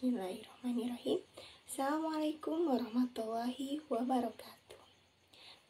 Bismillahirrahmanirrahim. Assalamualaikum warahmatullahi wabarakatuh.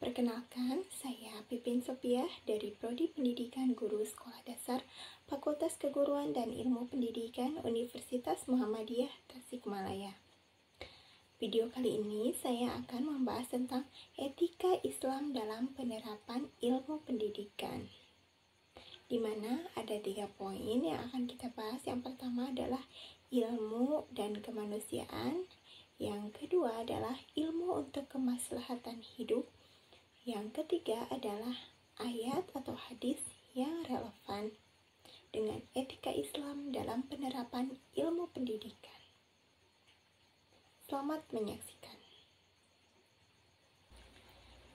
Perkenalkan, saya Pipin Sopiah dari Prodi Pendidikan Guru Sekolah Dasar Fakultas Keguruan dan Ilmu Pendidikan Universitas Muhammadiyah Tasikmalaya. Video kali ini saya akan membahas tentang etika Islam dalam penerapan ilmu pendidikan, di mana ada 3 poin yang akan kita bahas. Yang pertama adalah ilmu dan kemanusiaan, yang kedua adalah ilmu untuk kemaslahatan hidup, yang ketiga adalah ayat atau hadis yang relevan dengan etika Islam dalam penerapan ilmu pendidikan. Selamat menyaksikan.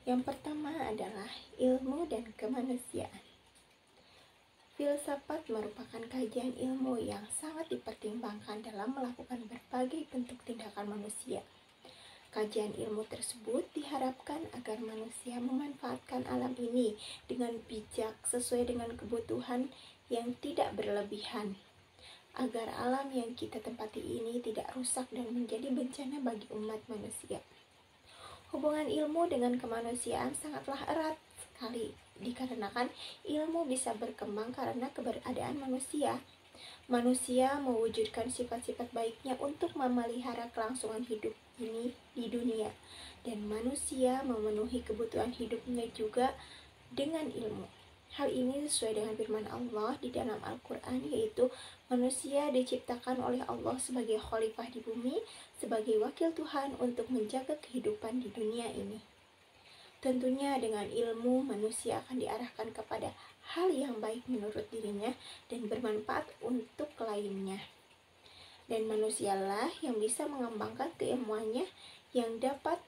Yang pertama adalah ilmu dan kemanusiaan. Filsafat merupakan kajian ilmu yang sangat dipertimbangkan dalam melakukan berbagai bentuk tindakan manusia. Kajian ilmu tersebut diharapkan agar manusia memanfaatkan alam ini dengan bijak sesuai dengan kebutuhan yang tidak berlebihan, agar alam yang kita tempati ini tidak rusak dan menjadi bencana bagi umat manusia. Hubungan ilmu dengan kemanusiaan sangatlah erat sekali, dikarenakan ilmu bisa berkembang karena keberadaan manusia. Manusia mewujudkan sifat-sifat baiknya untuk memelihara kelangsungan hidup ini di dunia, dan manusia memenuhi kebutuhan hidupnya juga dengan ilmu. Hal ini sesuai dengan firman Allah di dalam Al-Quran, yaitu manusia diciptakan oleh Allah sebagai khalifah di bumi, sebagai wakil Tuhan untuk menjaga kehidupan di dunia ini. Tentunya dengan ilmu manusia akan diarahkan kepada hal yang baik menurut dirinya dan bermanfaat untuk lainnya. Dan manusialah yang bisa mengembangkan keilmuannya yang dapat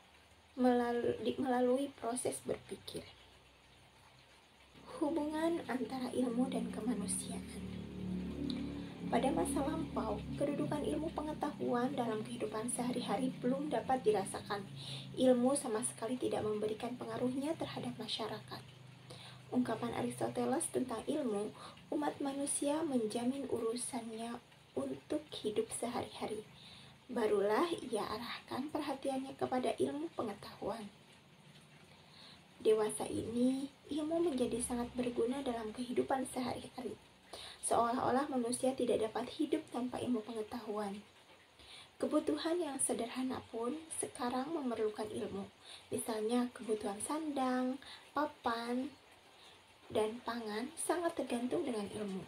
melalui proses berpikir. Hubungan antara ilmu dan kemanusiaan. Pada masa lampau, kedudukan ilmu pengetahuan dalam kehidupan sehari-hari belum dapat dirasakan. Ilmu sama sekali tidak memberikan pengaruhnya terhadap masyarakat. Ungkapan Aristoteles tentang ilmu, umat manusia menjamin urusannya untuk hidup sehari-hari. Barulah ia arahkan perhatiannya kepada ilmu pengetahuan. Dewasa ini, ilmu menjadi sangat berguna dalam kehidupan sehari-hari. Seolah-olah manusia tidak dapat hidup tanpa ilmu pengetahuan. Kebutuhan yang sederhana pun sekarang memerlukan ilmu. Misalnya kebutuhan sandang, papan, dan pangan sangat tergantung dengan ilmu.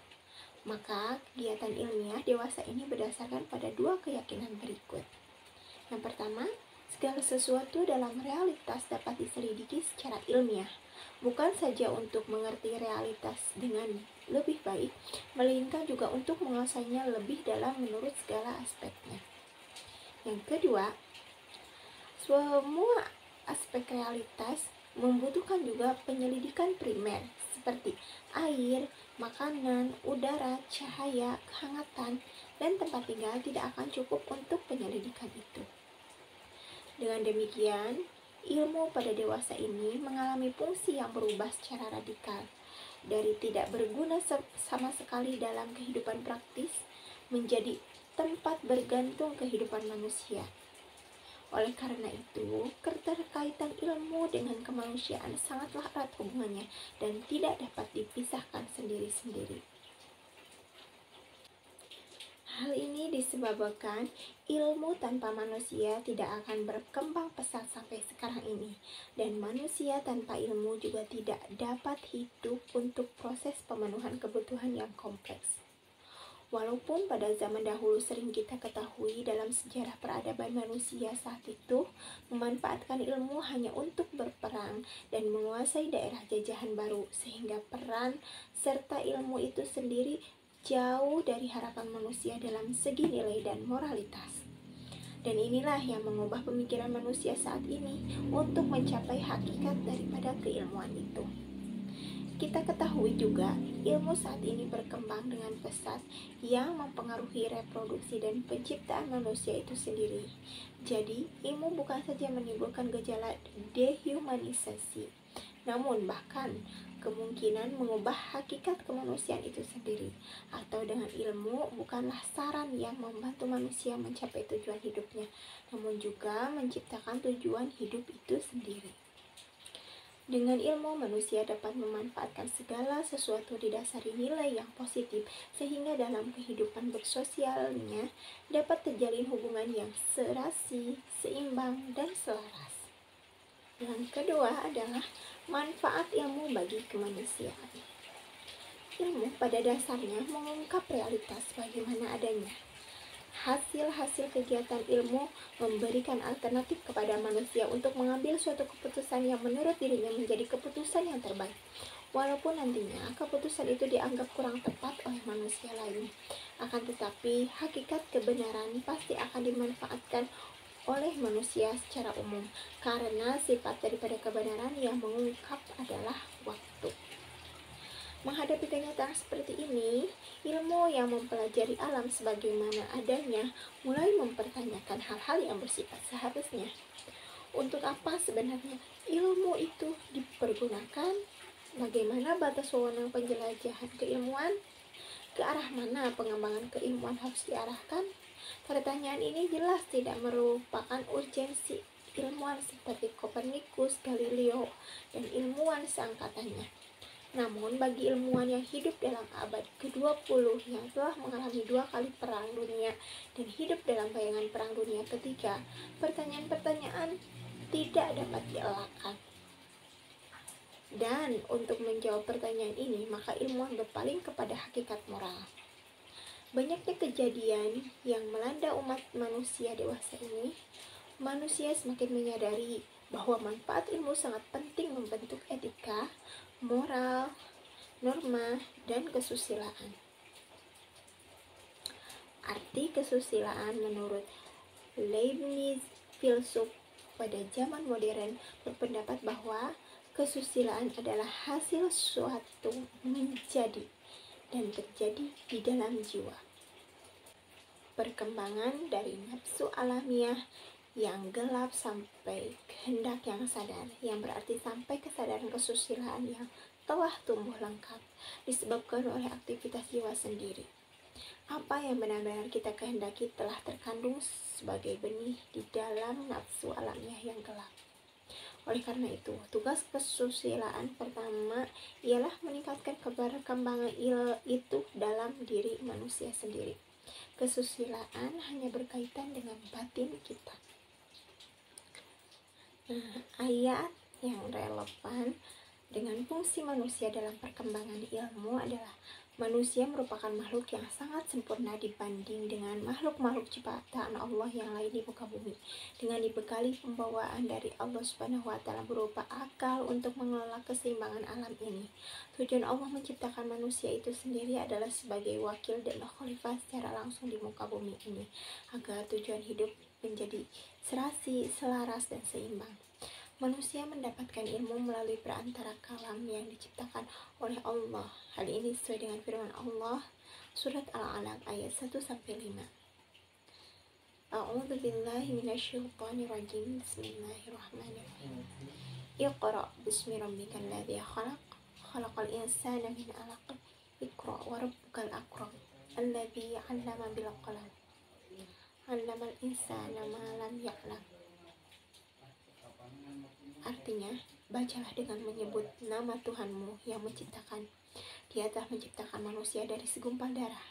Maka kegiatan ilmiah dewasa ini berdasarkan pada 2 keyakinan berikut. Yang pertama, segala sesuatu dalam realitas dapat diselidiki secara ilmiah, bukan saja untuk mengerti realitas dengan lebih baik, melainkan juga untuk menguasainya lebih dalam menurut segala aspeknya. Yang kedua, semua aspek realitas membutuhkan juga penyelidikan primer seperti air, makanan, udara, cahaya, kehangatan, dan tempat tinggal tidak akan cukup untuk penyelidikan itu. Dengan demikian, ilmu pada dewasa ini mengalami fungsi yang berubah secara radikal, dari tidak berguna sama sekali dalam kehidupan praktis menjadi tempat bergantung kehidupan manusia. Oleh karena itu, keterkaitan ilmu dengan kemanusiaan sangatlah erat hubungannya dan tidak dapat dipisahkan sendiri-sendiri. Hal ini disebabkan ilmu tanpa manusia tidak akan berkembang pesat sampai sekarang ini, dan manusia tanpa ilmu juga tidak dapat hidup untuk proses pemenuhan kebutuhan yang kompleks. Walaupun pada zaman dahulu sering kita ketahui dalam sejarah peradaban manusia saat itu memanfaatkan ilmu hanya untuk berperang dan menguasai daerah jajahan baru, sehingga peran serta ilmu itu sendiri jauh dari harapan manusia dalam segi nilai dan moralitas. Dan inilah yang mengubah pemikiran manusia saat ini untuk mencapai hakikat daripada keilmuan itu. Kita ketahui juga, ilmu saat ini berkembang dengan pesat yang mempengaruhi reproduksi dan penciptaan manusia itu sendiri. Jadi, ilmu bukan saja menimbulkan gejala dehumanisasi, namun bahkan kemungkinan mengubah hakikat kemanusiaan itu sendiri, atau dengan ilmu bukanlah saran yang membantu manusia mencapai tujuan hidupnya, namun juga menciptakan tujuan hidup itu sendiri. Dengan ilmu, manusia dapat memanfaatkan segala sesuatu didasari nilai yang positif, sehingga dalam kehidupan bersosialnya dapat terjalin hubungan yang serasi, seimbang, dan selaras. Yang kedua adalah manfaat ilmu bagi kemanusiaan. Ilmu pada dasarnya mengungkap realitas bagaimana adanya. Hasil-hasil kegiatan ilmu memberikan alternatif kepada manusia untuk mengambil suatu keputusan yang menurut dirinya menjadi keputusan yang terbaik, walaupun nantinya keputusan itu dianggap kurang tepat oleh manusia lain. Akan tetapi, hakikat kebenaran pasti akan dimanfaatkan oleh manusia secara umum, karena sifat daripada kebenaran yang mengungkap adalah waktu. Menghadapi kenyataan seperti ini, ilmu yang mempelajari alam sebagaimana adanya mulai mempertanyakan hal-hal yang bersifat seharusnya. Untuk apa sebenarnya ilmu itu dipergunakan? Bagaimana batas wewenang penjelajahan keilmuan? Ke arah mana pengembangan keilmuan harus diarahkan? Pertanyaan ini jelas tidak merupakan urgensi ilmuwan seperti Kopernikus, Galileo, dan ilmuwan seangkatannya. Namun bagi ilmuwan yang hidup dalam abad ke-20 yang telah mengalami 2 kali perang dunia dan hidup dalam bayangan perang dunia ketiga, pertanyaan-pertanyaan tidak dapat dielakkan. Dan untuk menjawab pertanyaan ini, maka ilmuwan berpaling kepada hakikat moral. Banyaknya kejadian yang melanda umat manusia dewasa ini, manusia semakin menyadari bahwa manfaat ilmu sangat penting membentuk etika, moral, norma, dan kesusilaan. Arti kesusilaan menurut Leibniz, filsuf pada zaman modern, berpendapat bahwa kesusilaan adalah hasil suatu menjadi dan terjadi di dalam jiwa. Perkembangan dari nafsu alamiah yang gelap sampai kehendak yang sadar, yang berarti sampai kesadaran kesusilaan yang telah tumbuh lengkap, disebabkan oleh aktivitas jiwa sendiri. Apa yang benar-benar kita kehendaki telah terkandung sebagai benih di dalam nafsu alamiah yang gelap. Oleh karena itu, tugas kesusilaan pertama ialah meningkatkan perkembangan itu dalam diri manusia sendiri. Kesusilaan hanya berkaitan dengan batin kita. Ayat yang relevan dengan fungsi manusia dalam perkembangan ilmu adalah manusia merupakan makhluk yang sangat sempurna dibanding dengan makhluk-makhluk ciptaan Allah yang lain di muka bumi, dengan dibekali pembawaan dari Allah Subhanahu wa Ta'ala berupa akal untuk mengelola keseimbangan alam ini. Tujuan Allah menciptakan manusia itu sendiri adalah sebagai wakil dan khalifah secara langsung di muka bumi ini, agar tujuan hidup menjadi serasi, selaras, dan seimbang. Manusia mendapatkan ilmu melalui perantara kalam yang diciptakan oleh Allah. Hal ini sesuai dengan firman Allah surat Al-Alaq ayat 1-5. A'udzu billahi minasyaitonir rajim. Bismillahirrahmanirrahim. Iqra bismi rabbikal ladzi khalaq. Khalaqal insana min 'alaq. Iqra wa rabbukal akram. Alladzi 'allama bil qalam. 'Allamal insana ma lam ya'lam. Artinya, bacalah dengan menyebut nama Tuhanmu yang menciptakan. Dia telah menciptakan manusia dari segumpal darah.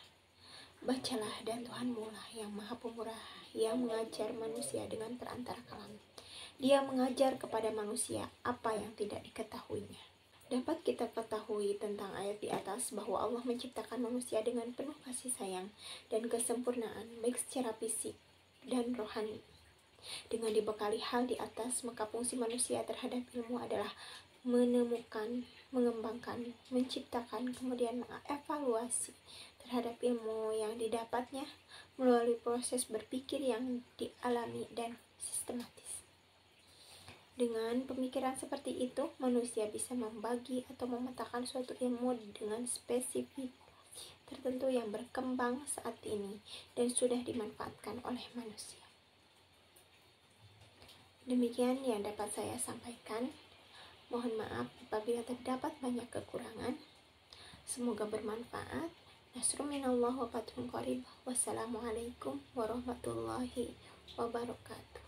Bacalah, dan Tuhanmu lah yang maha pemurah, yang mengajar manusia dengan perantara kalam. Dia mengajar kepada manusia apa yang tidak diketahuinya. Dapat kita ketahui tentang ayat di atas bahwa Allah menciptakan manusia dengan penuh kasih sayang dan kesempurnaan, baik secara fisik dan rohani. Dengan dibekali hal di atas, maka fungsi manusia terhadap ilmu adalah menemukan, mengembangkan, menciptakan, kemudian mengevaluasi terhadap ilmu yang didapatnya melalui proses berpikir yang dialami dan sistematis. Dengan pemikiran seperti itu, manusia bisa membagi atau memetakan suatu ilmu dengan spesifik tertentu yang berkembang saat ini dan sudah dimanfaatkan oleh manusia. Demikian yang dapat saya sampaikan. Mohon maaf apabila terdapat banyak kekurangan. Semoga bermanfaat. Nasrul minallah wa fathun qarib. Wassalamualaikum warahmatullahi wabarakatuh.